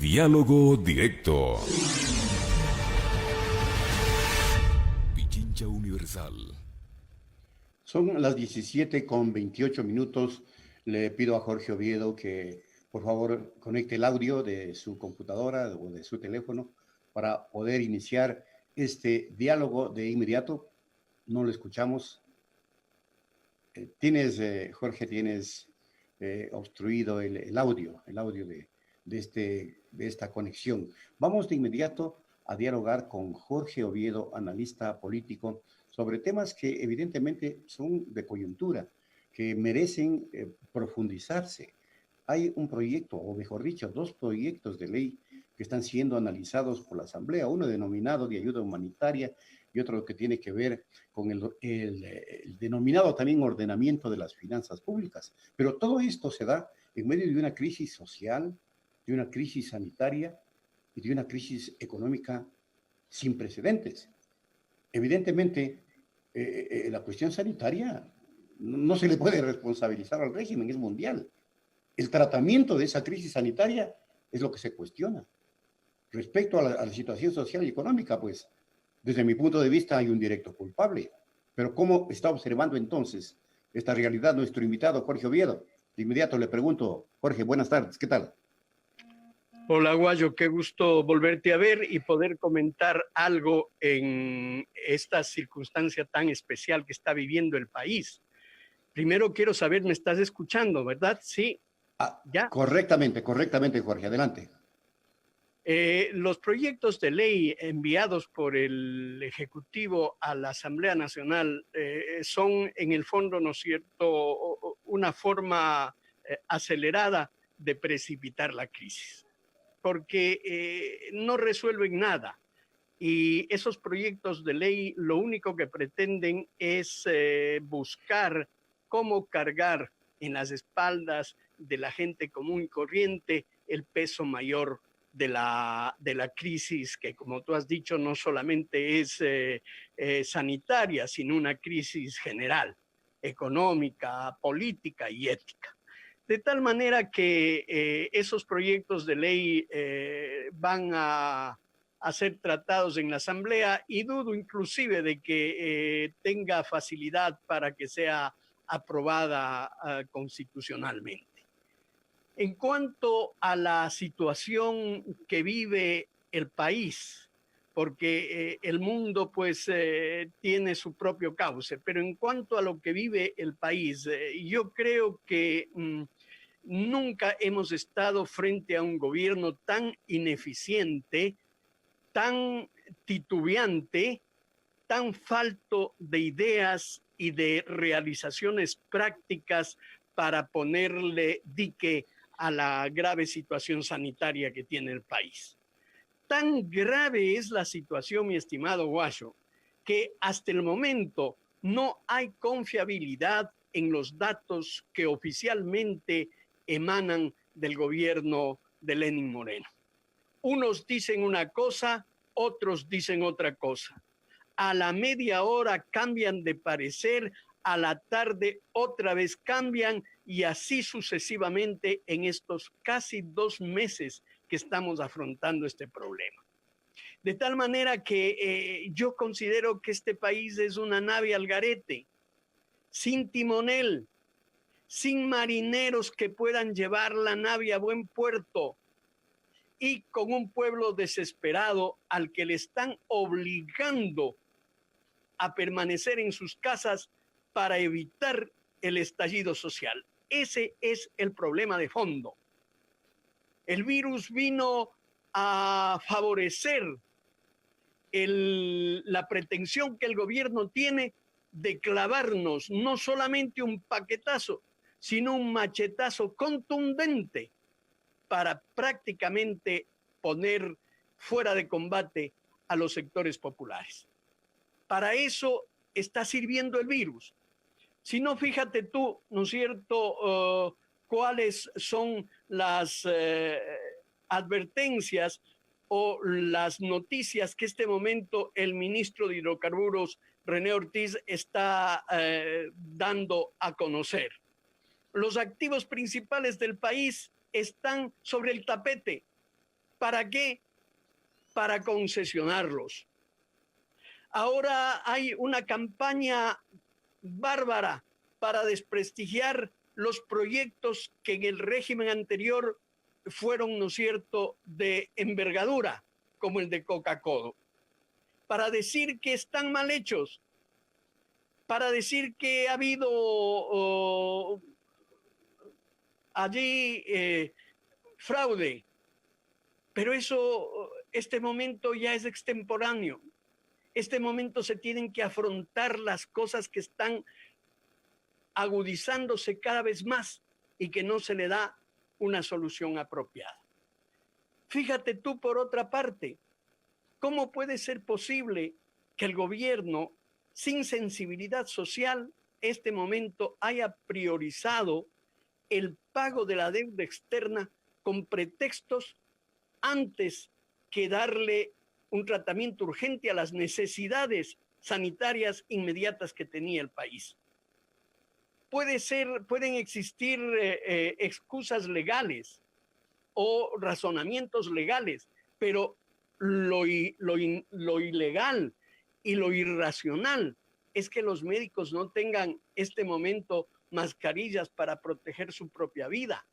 Diálogo directo. Pichincha Universal. Son las 17:28. Le pido a Jorge Oviedo que por favor conecte el audio de su computadora o de su teléfono para poder iniciar este diálogo de inmediato. No lo escuchamos. Jorge, tienes obstruido el audio de esta conexión. Vamos de inmediato a dialogar con Jorge Oviedo, analista político, sobre temas que evidentemente son de coyuntura, que merecen profundizarse. Hay un proyecto, o mejor dicho, dos proyectos de ley que están siendo analizados por la Asamblea, uno denominado de ayuda humanitaria y otro que tiene que ver con el denominado también ordenamiento de las finanzas públicas. Pero todo esto se da en medio de una crisis social, de una crisis sanitaria y de una crisis económica sin precedentes. Evidentemente, la cuestión sanitaria no se le puede responsabilizar al régimen, es mundial. El tratamiento de esa crisis sanitaria es lo que se cuestiona. Respecto a la situación social y económica, pues, desde mi punto de vista hay un directo culpable. Pero ¿cómo está observando entonces esta realidad nuestro invitado Jorge Oviedo? De inmediato le pregunto, Jorge, buenas tardes, ¿qué tal? Hola, Guayo, qué gusto volverte a ver y poder comentar algo en esta circunstancia tan especial que está viviendo el país. Primero quiero saber, ¿me estás escuchando, verdad? Sí, ya. Correctamente, Jorge, adelante. Los proyectos de ley enviados por el Ejecutivo a la Asamblea Nacional son, en el fondo, ¿no es cierto?, una forma acelerada de precipitar la crisis, porque no resuelven nada. Y esos proyectos de ley lo único que pretenden es buscar cómo cargar en las espaldas de la gente común y corriente el peso mayor de la crisis, que como tú has dicho no solamente es sanitaria, sino una crisis general, económica, política y ética. De tal manera que esos proyectos de ley van a ser tratados en la Asamblea y dudo inclusive de que tenga facilidad para que sea aprobada constitucionalmente. En cuanto a la situación que vive el país, porque el mundo pues tiene su propio cauce, pero en cuanto a lo que vive el país, yo creo que nunca hemos estado frente a un gobierno tan ineficiente, tan titubeante, tan falto de ideas y de realizaciones prácticas para ponerle dique a la grave situación sanitaria que tiene el país. Tan grave es la situación, mi estimado Guayo, que hasta el momento no hay confiabilidad en los datos que oficialmente emanan del gobierno de Lenín Moreno. Unos dicen una cosa, otros dicen otra cosa. A la media hora cambian de parecer, a la tarde otra vez cambian y así sucesivamente en estos casi 2 meses que estamos afrontando este problema. De tal manera que yo considero que este país es una nave al garete, sin timonel, sin marineros que puedan llevar la nave a buen puerto, y con un pueblo desesperado al que le están obligando a permanecer en sus casas para evitar el estallido social. Ese es el problema de fondo. El virus vino a favorecer la pretensión que el gobierno tiene de clavarnos no solamente un paquetazo, sino un machetazo contundente para prácticamente poner fuera de combate a los sectores populares. Para eso está sirviendo el virus. Si no, fíjate tú, ¿no es cierto?, cuáles son las advertencias o las noticias que este momento el ministro de Hidrocarburos, René Ortiz, está dando a conocer. Los activos principales del país están sobre el tapete. ¿Para qué? Para concesionarlos. Ahora hay una campaña bárbara para desprestigiar los proyectos que en el régimen anterior fueron, ¿no es cierto?, de envergadura, como el de Coca-Cola, para decir que están mal hechos, para decir que ha habido allí fraude, pero eso, este momento ya es extemporáneo. Este momento se tienen que afrontar las cosas que están agudizándose cada vez más y que no se le da una solución apropiada. Fíjate tú, por otra parte, ¿cómo puede ser posible que el gobierno, sin sensibilidad social, este momento haya priorizado el pago de la deuda externa con pretextos antes que darle un tratamiento urgente a las necesidades sanitarias inmediatas que tenía el país? Pueden existir excusas legales o razonamientos legales, pero lo ilegal y lo irracional es que los médicos no tengan este momento mascarillas para proteger su propia vida.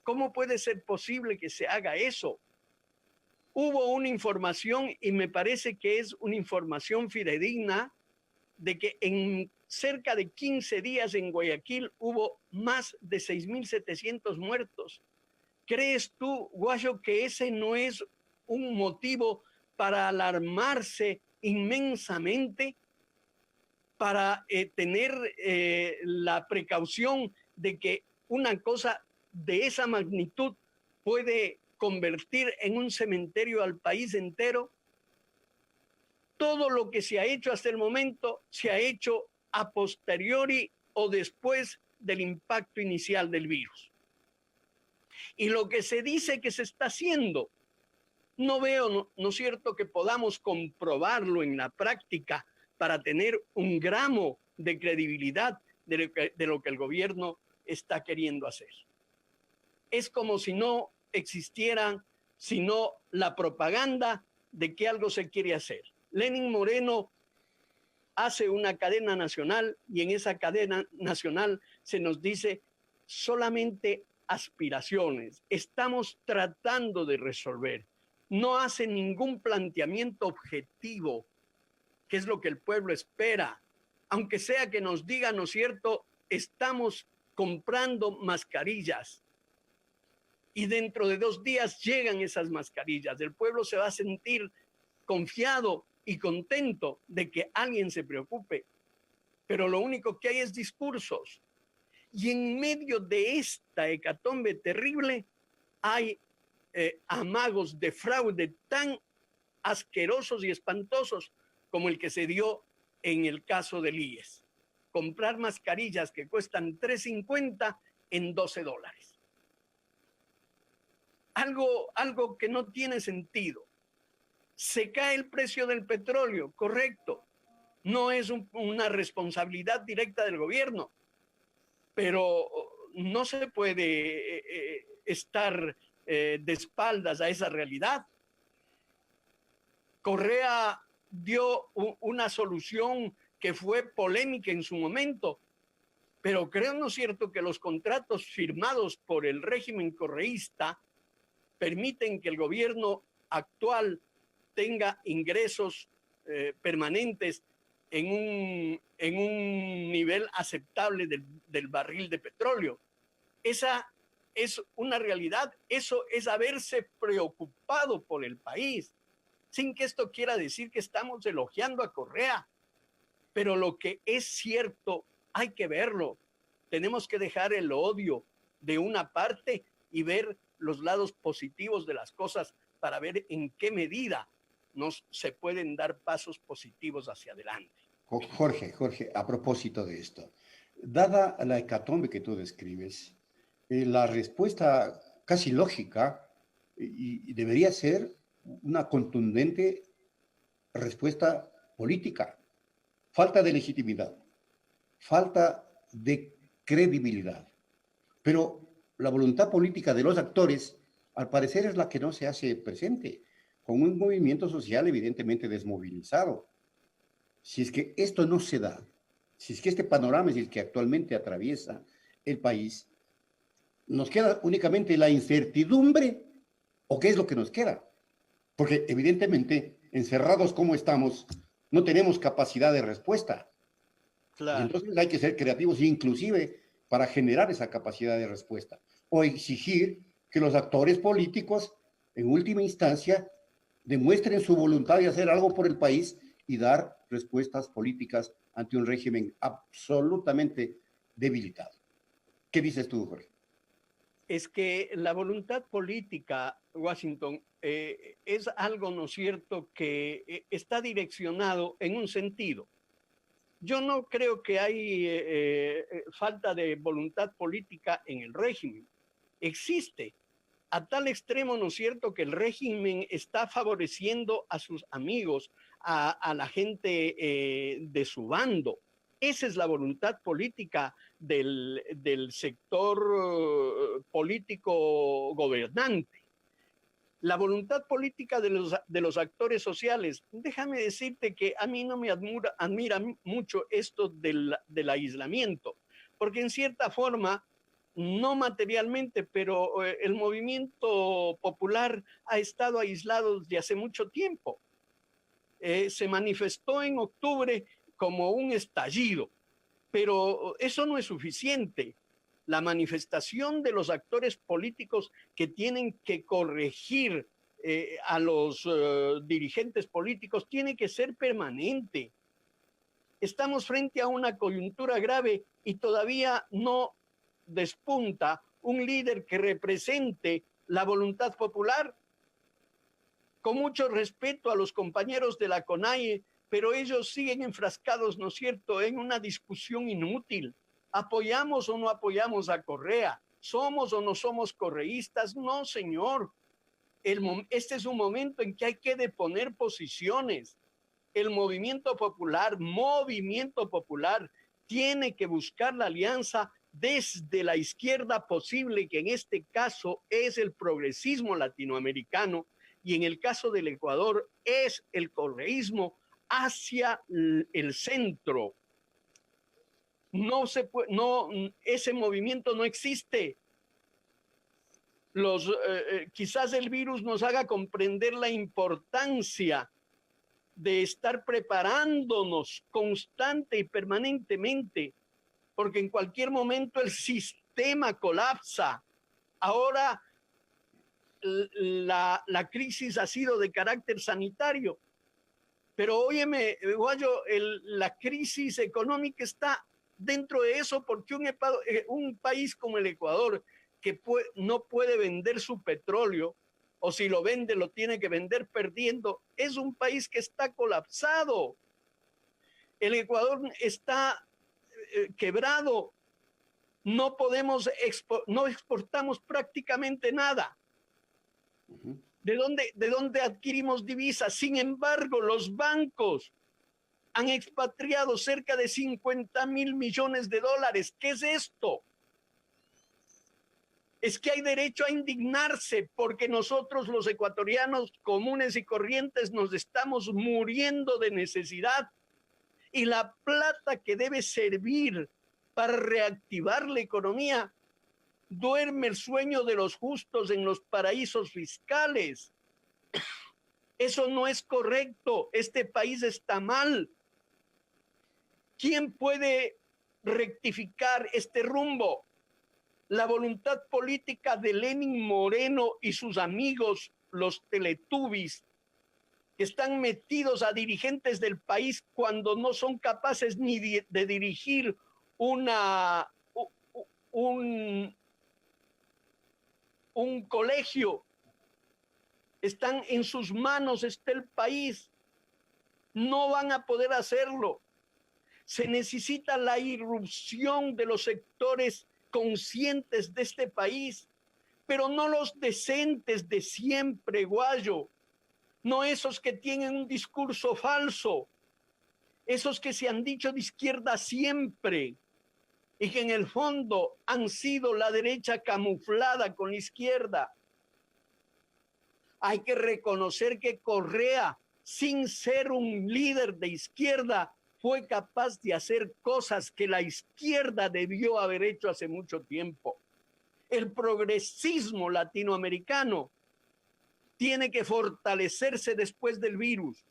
¿Cómo puede ser posible que se haga eso? Hubo una información, y me parece que es una información fidedigna, de que en cerca de 15 días en Guayaquil hubo más de 6.700 muertos. ¿Crees tú, Guayo, que ese no es un motivo para alarmarse inmensamente, para tener la precaución de que una cosa de esa magnitud puede convertir en un cementerio al país entero? Todo lo que se ha hecho hasta el momento se ha hecho a posteriori o después del impacto inicial del virus. Y lo que se dice que se está haciendo, no veo, ¿no es cierto?, que podamos comprobarlo en la práctica para tener un gramo de credibilidad de lo que el gobierno está queriendo hacer. Es como si no existiera sino la propaganda de que algo se quiere hacer. Lenín Moreno hace una cadena nacional y en esa cadena nacional se nos dice solamente aspiraciones. Estamos tratando de resolver. No hace ningún planteamiento objetivo, que es lo que el pueblo espera. Aunque sea que nos diga, ¿no es cierto?, estamos comprando mascarillas y dentro de 2 días llegan esas mascarillas. El pueblo se va a sentir confiado y contento de que alguien se preocupe, pero lo único que hay es discursos. Y en medio de esta hecatombe terrible hay amagos de fraude tan asquerosos y espantosos como el que se dio en el caso del IES. Comprar mascarillas que cuestan $3.50 en $12. Algo que no tiene sentido. Se cae el precio del petróleo, correcto. No es una responsabilidad directa del gobierno, pero no se puede estar de espaldas a esa realidad. Correa dio una solución que fue polémica en su momento, pero creo, ¿no es cierto?, que los contratos firmados por el régimen correísta permiten que el gobierno actual tenga ingresos permanentes en un nivel aceptable del barril de petróleo. Esa es una realidad. Eso es haberse preocupado por el país, sin que esto quiera decir que estamos elogiando a Correa, pero lo que es cierto hay que verlo. Tenemos que dejar el odio de una parte y ver los lados positivos de las cosas para ver en qué medida se pueden dar pasos positivos hacia adelante. Jorge, a propósito de esto, dada la hecatombe que tú describes, la respuesta casi lógica y debería ser una contundente respuesta política. Falta de legitimidad, falta de credibilidad, pero la voluntad política de los actores al parecer es la que no se hace presente, con un movimiento social evidentemente desmovilizado. Si es que esto no se da, si es que este panorama es el que actualmente atraviesa el país, nos queda únicamente la incertidumbre o qué es lo que nos queda. Porque evidentemente, encerrados como estamos, no tenemos capacidad de respuesta. Y Claro. entonces hay que ser creativos, inclusive para generar esa capacidad de respuesta. O exigir que los actores políticos, en última instancia, demuestren su voluntad de hacer algo por el país y dar respuestas políticas ante un régimen absolutamente debilitado. ¿Qué dices tú, Jorge? Es que la voluntad política, Washington, es algo, ¿no es cierto?, que está direccionado en un sentido. Yo no creo que hay falta de voluntad política en el régimen. Existe a tal extremo, ¿no es cierto?, que el régimen está favoreciendo a sus amigos, a la gente de su bando. Esa es la voluntad política del sector político gobernante. La voluntad política de los actores sociales. Déjame decirte que a mí no me admira mucho esto del aislamiento, porque en cierta forma, no materialmente, pero el movimiento popular ha estado aislado desde hace mucho tiempo. Se manifestó en octubre como un estallido, pero eso no es suficiente. La manifestación de los actores políticos que tienen que corregir a los dirigentes políticos tiene que ser permanente. Estamos frente a una coyuntura grave y todavía no despunta un líder que represente la voluntad popular. Con mucho respeto a los compañeros de la CONAIE, pero ellos siguen enfrascados, ¿no es cierto?, en una discusión inútil. ¿Apoyamos o no apoyamos a Correa? ¿Somos o no somos correístas? No, señor. Este es un momento en que hay que deponer posiciones. El movimiento popular, tiene que buscar la alianza desde la izquierda posible, que en este caso es el progresismo latinoamericano, y en el caso del Ecuador es el correísmo hacia el centro. Ese movimiento no existe. Quizás el virus nos haga comprender la importancia de estar preparándonos constante y permanentemente, porque en cualquier momento el sistema colapsa. Ahora la crisis ha sido de carácter sanitario, pero óyeme, Guayo, la crisis económica está dentro de eso, porque un país como el Ecuador, que no puede vender su petróleo, o si lo vende lo tiene que vender perdiendo, es un país que está colapsado. El Ecuador está quebrado, no exportamos prácticamente nada. ¿De dónde adquirimos divisas? Sin embargo, los bancos han expatriado cerca de 50.000 millones de dólares. ¿Qué es esto? Es que hay derecho a indignarse, porque nosotros los ecuatorianos comunes y corrientes nos estamos muriendo de necesidad, y la plata que debe servir para reactivar la economía duerme el sueño de los justos en los paraísos fiscales. Eso no es correcto. Este país está mal. ¿Quién puede rectificar este rumbo? La voluntad política de Lenín Moreno y sus amigos, los teletubbies, que están metidos a dirigentes del país cuando no son capaces ni de dirigir un colegio. Están en sus manos, está el país. No van a poder hacerlo. Se necesita la irrupción de los sectores conscientes de este país, pero no los decentes de siempre, Guayo. No esos que tienen un discurso falso, esos que se han dicho de izquierda siempre y que en el fondo han sido la derecha camuflada con la izquierda. Hay que reconocer que Correa, sin ser un líder de izquierda, fue capaz de hacer cosas que la izquierda debió haber hecho hace mucho tiempo. El progresismo latinoamericano tiene que fortalecerse después del virus,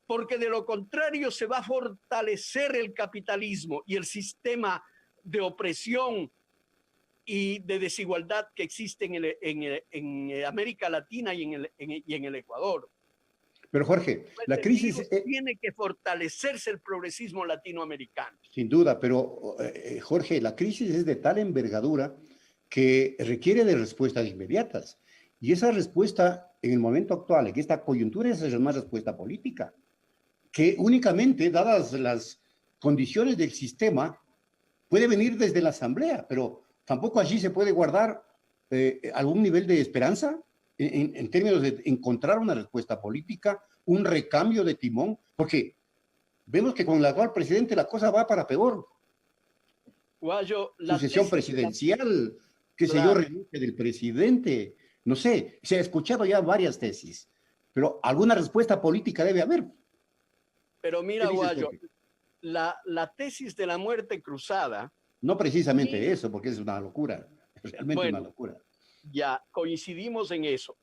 porque de lo contrario se va a fortalecer el capitalismo y el sistema de opresión y de desigualdad que existe en América Latina y en el Ecuador. Pero Jorge, la crisis, Tiene que fortalecerse el progresismo latinoamericano. sin duda, pero Jorge, la crisis es de tal envergadura que requiere de respuestas inmediatas. Y esa respuesta, en el momento actual, en esta coyuntura, es una respuesta política, que únicamente, dadas las condiciones del sistema, puede venir desde la Asamblea, pero tampoco allí se puede guardar algún nivel de esperanza en términos de encontrar una respuesta política, un recambio de timón, porque vemos que con el actual presidente la cosa va para peor. Guayo, Sucesión presidencial, qué sé yo, renuncia del presidente, no sé, se ha escuchado ya varias tesis, pero alguna respuesta política debe haber. Pero mira, Guayo, la tesis de la muerte cruzada. No precisamente eso, porque es una locura, realmente una locura. Ya coincidimos en eso.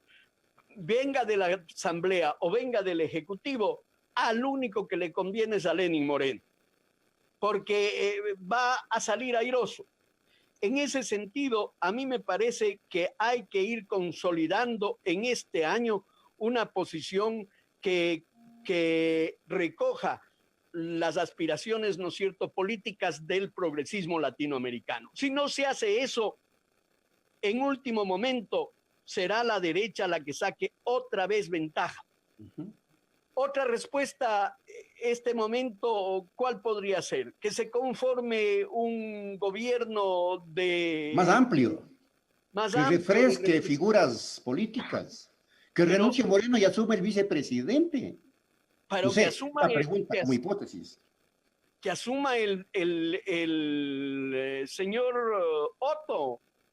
Venga de la Asamblea o venga del Ejecutivo, al único que le conviene es a Lenín Moreno, porque va a salir airoso. En ese sentido, a mí me parece que hay que ir consolidando en este año una posición que recoja las aspiraciones, ¿no es cierto?, políticas del progresismo latinoamericano. Si no se hace eso, en último momento será la derecha la que saque otra vez ventaja. Otra respuesta, este momento, ¿cuál podría ser? Que se conforme un gobierno más amplio, que amplio, refresque figuras políticas, que renuncie Moreno y asuma el vicepresidente. Pero no sé, que asuma esta pregunta como hipótesis. Que asuma el señor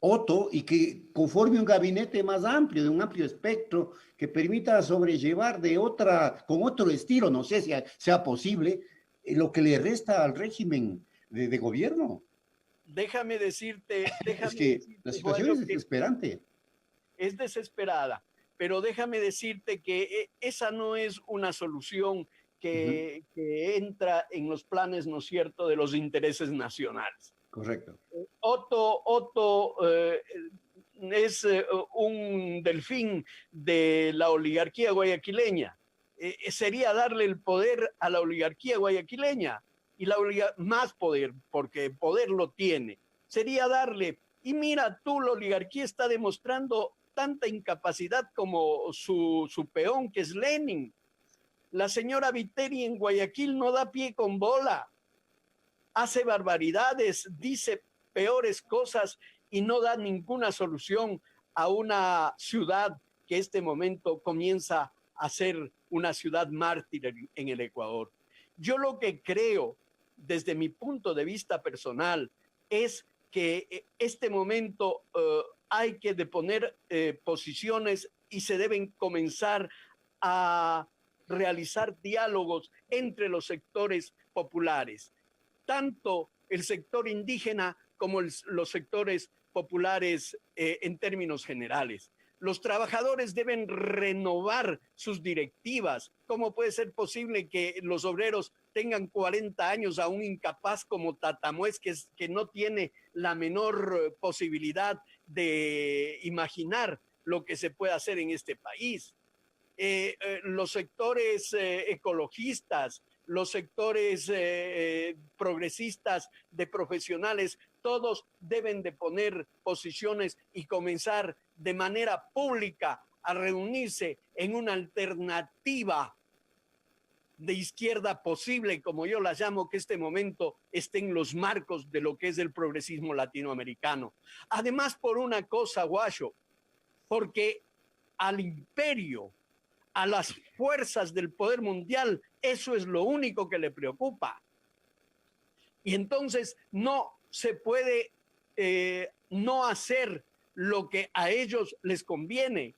Otto, y que conforme un gabinete más amplio, de un amplio espectro, que permita sobrellevar con otro estilo, no sé si sea posible, lo que le resta al régimen de gobierno. Déjame decirte, es que la situación es desesperante. Es desesperada, pero déjame decirte que esa no es una solución que entra en los planes, ¿no es cierto?, de los intereses nacionales. Correcto. Otto es un delfín de la oligarquía guayaquileña. Sería darle el poder a la oligarquía guayaquileña y más poder, porque poder lo tiene. Sería darle, y mira tú, la oligarquía está demostrando tanta incapacidad como su peón, que es Lenin. La señora Viteri en Guayaquil no da pie con bola, hace barbaridades, dice peores cosas y no da ninguna solución a una ciudad que este momento comienza a ser una ciudad mártir en el Ecuador. Yo lo que creo, desde mi punto de vista personal, es que este momento hay que deponer posiciones y se deben comenzar a realizar diálogos entre los sectores populares, tanto el sector indígena como los sectores populares en términos generales. Los trabajadores deben renovar sus directivas. ¿Cómo puede ser posible que los obreros tengan 40 años a un incapaz como Tatamuez, que no tiene la menor posibilidad de imaginar lo que se puede hacer en este país? Los sectores ecologistas, los sectores progresistas de profesionales, todos deben de poner posiciones y comenzar de manera pública a reunirse en una alternativa de izquierda posible, como yo la llamo, que este momento esté en los marcos de lo que es el progresismo latinoamericano. Además, por una cosa, Guayo, porque al imperio, a las fuerzas del poder mundial, eso es lo único que le preocupa. Y entonces no se puede no hacer lo que a ellos les conviene.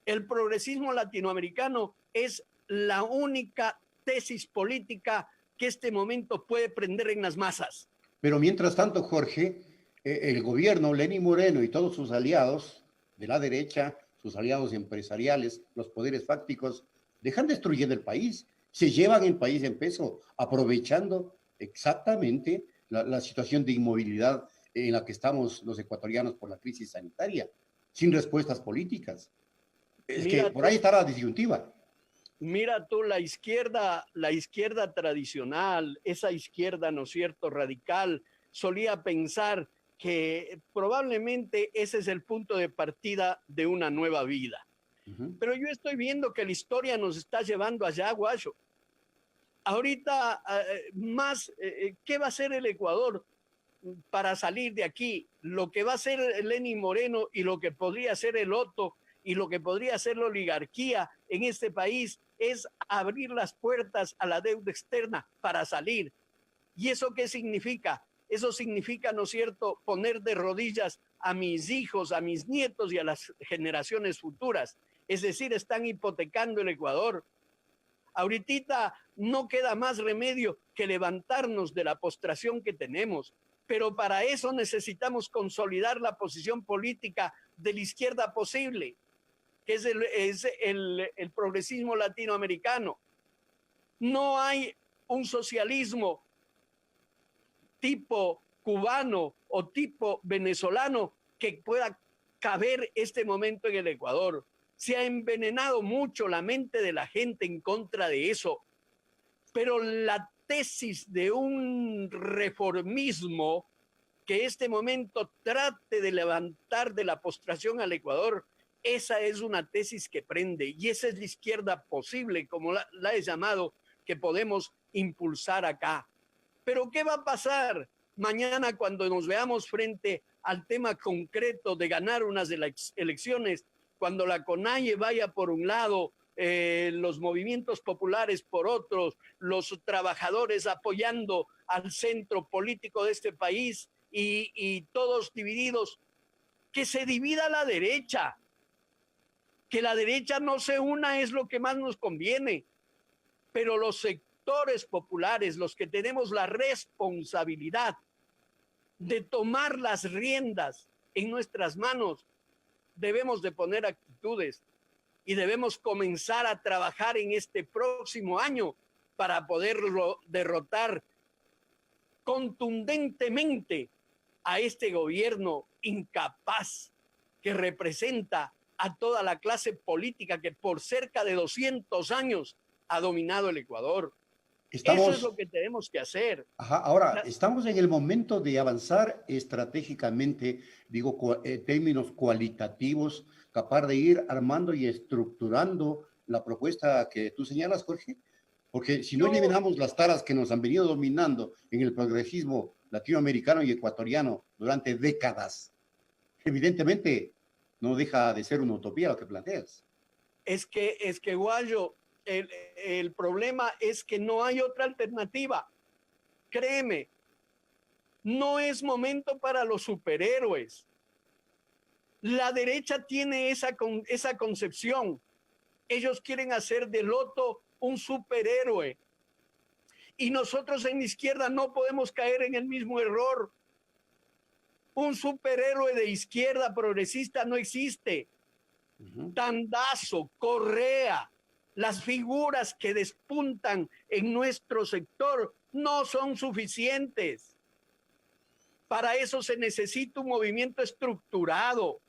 El progresismo latinoamericano es la única tesis política que este momento puede prender en las masas. Pero mientras tanto, Jorge, el gobierno, Lenín Moreno y todos sus aliados de la derecha, sus aliados empresariales, los poderes fácticos, dejan destruyendo el país, se llevan el país en peso, aprovechando exactamente la situación de inmovilidad en la que estamos los ecuatorianos por la crisis sanitaria, sin respuestas políticas. Es que Mira por tú, ahí está la disyuntiva. mira tú, la izquierda tradicional, esa izquierda, ¿no es cierto?, radical, solía pensar que probablemente ese es el punto de partida de una nueva vida. Ujú. Pero yo estoy viendo que la historia nos está llevando allá, Guayo. Ahorita, ¿qué va a hacer el Ecuador para salir de aquí? Lo que va a hacer Lenín Moreno y lo que podría hacer el Otto y lo que podría hacer la oligarquía en este país es abrir las puertas a la deuda externa para salir. ¿Y eso qué significa? Eso significa, ¿no es cierto?, poner de rodillas a mis hijos, a mis nietos y a las generaciones futuras. Es decir, están hipotecando el Ecuador. Ahorita no queda más remedio que levantarnos de la postración que tenemos, pero para eso necesitamos consolidar la posición política de la izquierda posible, que es el progresismo latinoamericano. No hay un socialismo tipo cubano o tipo venezolano que pueda caber este momento en el Ecuador. Se ha envenenado mucho la mente de la gente en contra de eso, pero la tesis de un reformismo que este momento trate de levantar de la postración al Ecuador, esa es una tesis que prende y esa es la izquierda posible, como la he llamado, que podemos impulsar acá. Pero ¿qué va a pasar mañana cuando nos veamos frente al tema concreto de ganar unas elecciones, cuando la CONAIE vaya por un lado, los movimientos populares por otros, los trabajadores apoyando al centro político de este país y todos divididos? Que se divida la derecha, que la derecha no se una es lo que más nos conviene, pero los sectores populares, los que tenemos la responsabilidad de tomar las riendas en nuestras manos, debemos de poner actitudes y debemos comenzar a trabajar en este próximo año para poderlo derrotar contundentemente a este gobierno incapaz que representa a toda la clase política que por cerca de 200 años ha dominado el Ecuador. Eso es Estamos, lo que tenemos que hacer. ajá, ahora, estamos en el momento de avanzar estratégicamente, digo, términos cualitativos, capaz de ir armando y estructurando la propuesta que tú señalas, Jorge, porque si no Yo, eliminamos las taras que nos han venido dominando en el progresismo latinoamericano y ecuatoriano durante décadas, evidentemente no deja de ser una utopía lo que planteas. es que Guayo, el problema es que no hay otra alternativa. Créeme, no es momento para los superhéroes. La derecha tiene esa concepción. Ellos quieren hacer del Otto un superhéroe. Y nosotros en la izquierda no podemos caer en el mismo error. Un superhéroe de izquierda progresista no existe. Ujú. Tandazo, Correa, las figuras que despuntan en nuestro sector no son suficientes. Para eso se necesita un movimiento estructurado,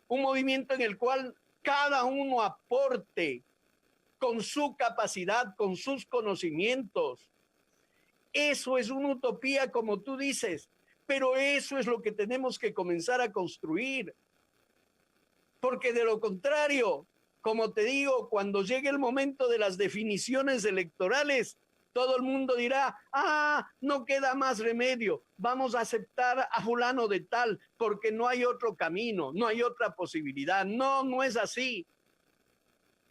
un movimiento en el cual cada uno aporte con su capacidad, con sus conocimientos. Eso es una utopía, como tú dices, pero eso es lo que tenemos que comenzar a construir. Porque de lo contrario, como te digo, cuando llegue el momento de las definiciones electorales, todo el mundo dirá, no queda más remedio, vamos a aceptar a fulano de tal, porque no hay otro camino, no hay otra posibilidad. No, no es así.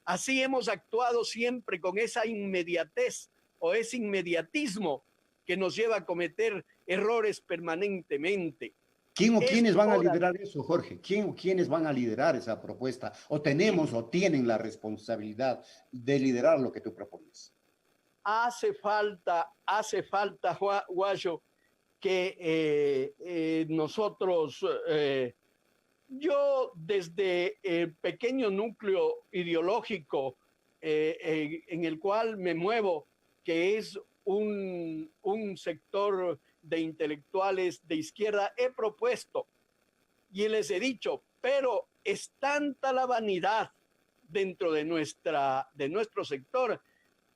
Así hemos actuado siempre con esa inmediatez o ese inmediatismo que nos lleva a cometer errores permanentemente. ¿Quién o Es quiénes van a hora. liderar eso, Jorge? ¿Quién o quiénes van a liderar esa propuesta? ¿O tenemos o tienen la responsabilidad de liderar lo que tú propones? Hace falta, Guayo, que nosotros, yo desde el pequeño núcleo ideológico en el cual me muevo, que es un sector de intelectuales de izquierda, he propuesto y les he dicho, pero es tanta la vanidad dentro de nuestro sector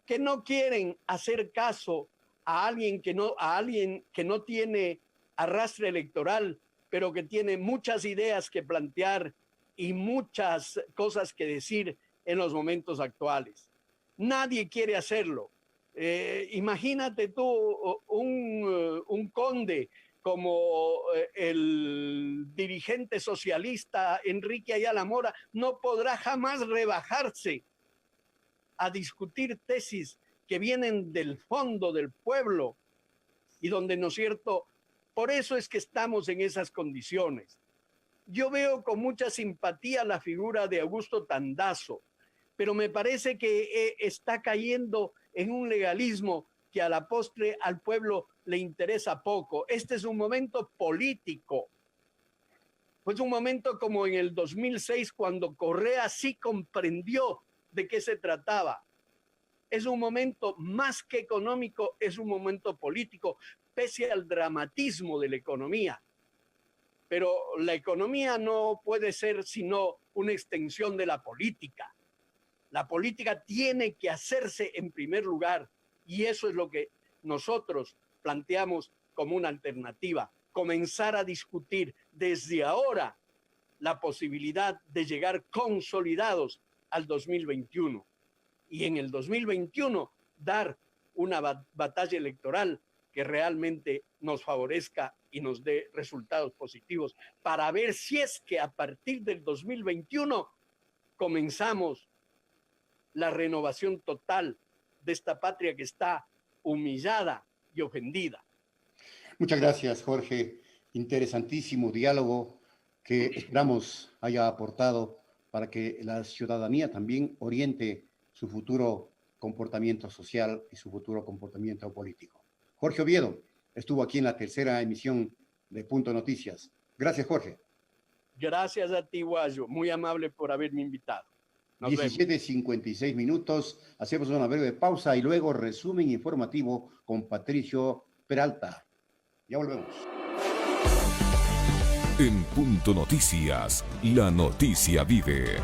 que no quieren hacer caso a alguien que no tiene arrastre electoral, pero que tiene muchas ideas que plantear y muchas cosas que decir en los momentos actuales. Nadie quiere hacerlo. Imagínate tú un conde como el dirigente socialista Enrique Ayala Mora no podrá jamás rebajarse a discutir tesis que vienen del fondo del pueblo y donde, ¿no es cierto? Por eso es que estamos en esas condiciones. Yo veo con mucha simpatía la figura de Augusto Tandazo, pero me parece que está cayendo en un legalismo que a la postre al pueblo le interesa poco. Este es un momento político. Pues un momento como en el 2006, cuando Correa sí comprendió de qué se trataba. Es un momento más que económico, es un momento político, pese al dramatismo de la economía. Pero la economía no puede ser sino una extensión de la política. La política tiene que hacerse en primer lugar y eso es lo que nosotros planteamos como una alternativa. Comenzar a discutir desde ahora la posibilidad de llegar consolidados al 2021 y en el 2021 dar una batalla electoral que realmente nos favorezca y nos dé resultados positivos para ver si es que a partir del 2021 comenzamos la renovación total de esta patria que está humillada y ofendida. Muchas gracias, Jorge. Interesantísimo diálogo que esperamos haya aportado para que la ciudadanía también oriente su futuro comportamiento social y su futuro comportamiento político. Jorge Oviedo estuvo aquí en la tercera emisión de Punto Noticias. Gracias, Jorge. Gracias a ti, Guayo. Muy amable por haberme invitado. 17:56 minutos. Hacemos una breve pausa y luego resumen informativo con Patricio Peralta. Ya volvemos. En Punto Noticias, la noticia vive.